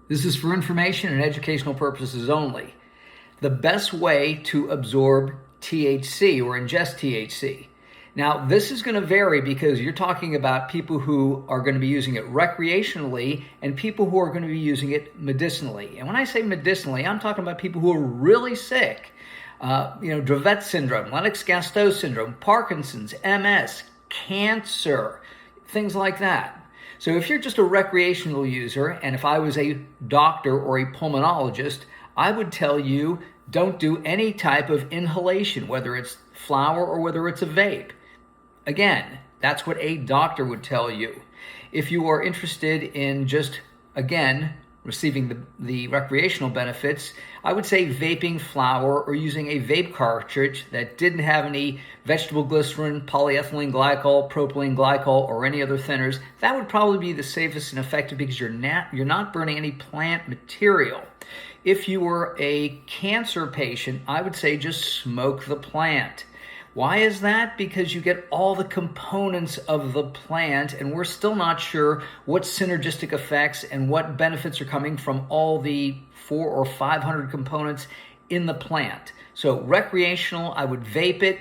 This is for information and educational purposes only. The best way to absorb THC or ingest THC. Now, this is going to vary because you're talking about people who are going to be using it recreationally and people who are going to be using it medicinally. And when I say medicinally, I'm talking about people who are really sick. Dravet syndrome, Lennox-Gastaut syndrome, Parkinson's, MS, cancer, things like that. So if you're just a recreational user, and if I was a doctor or a pulmonologist, I would tell you don't do any type of inhalation, whether it's flower or whether it's a vape. Again, that's what a doctor would tell you. If you are interested in just, again, receiving the recreational benefits, I would say vaping flower or using a vape cartridge that didn't have any vegetable glycerin, polyethylene glycol, propylene glycol, or any other thinners. That would probably be the safest and effective because you're not burning any plant material. If you were a cancer patient, I would say just smoke the plant. Why is that? Because you get all the components of the plant, and we're still not sure what synergistic effects and what benefits are coming from all the 400 or 500 components in the plant. So recreational, I would vape it,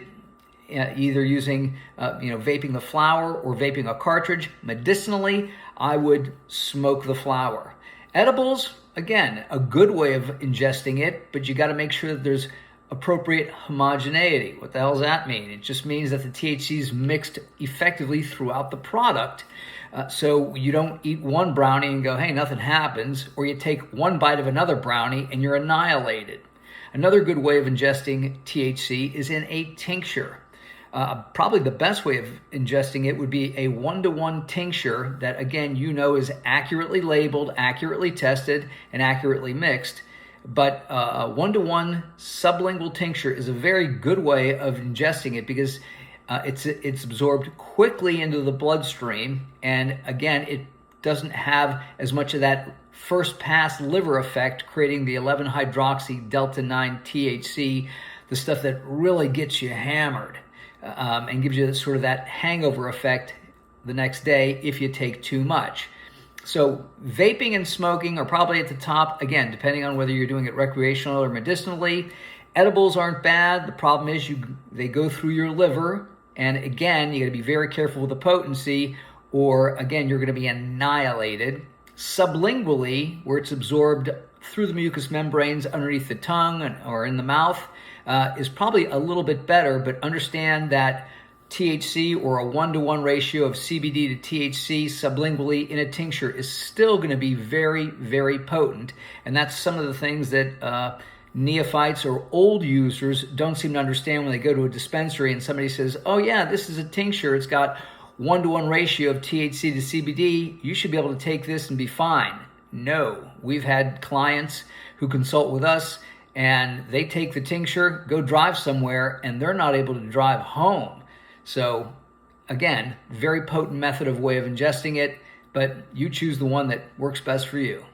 either using, vaping the flower or vaping a cartridge. Medicinally, I would smoke the flower. Edibles, again, a good way of ingesting it, but you got to make sure that there's appropriate homogeneity. What the hell does that mean? It just means that the THC is mixed effectively throughout the product. So you don't eat one brownie and go, hey, nothing happens, or you take one bite of another brownie and you're annihilated. Another good way of ingesting THC is in a tincture. Probably the best way of ingesting it would be a 1-to-1 tincture that, again, is accurately labeled, accurately tested, and accurately mixed. But a 1-to-1 sublingual tincture is a very good way of ingesting it because it's absorbed quickly into the bloodstream. And again, it doesn't have as much of that first pass liver effect, creating the 11-hydroxy delta 9 THC, the stuff that really gets you hammered and gives you sort of that hangover effect the next day if you take too much. So vaping and smoking are probably at the top, again, depending on whether you're doing it recreational or medicinally. Edibles aren't bad. The problem is they go through your liver. And again, you got to be very careful with the potency, or again, you're going to be annihilated. Sublingually, where it's absorbed through the mucous membranes underneath the tongue or in the mouth, is probably a little bit better, but understand that THC or a 1-to-1 ratio of CBD to THC sublingually in a tincture is still going to be very, very potent. And that's some of the things that neophytes or old users don't seem to understand when they go to a dispensary and somebody says, oh yeah, this is a tincture. It's got 1-to-1 ratio of THC to CBD. You should be able to take this and be fine. No, we've had clients who consult with us and they take the tincture, go drive somewhere, and they're not able to drive home. So again, very potent method of way of ingesting it, but you choose the one that works best for you.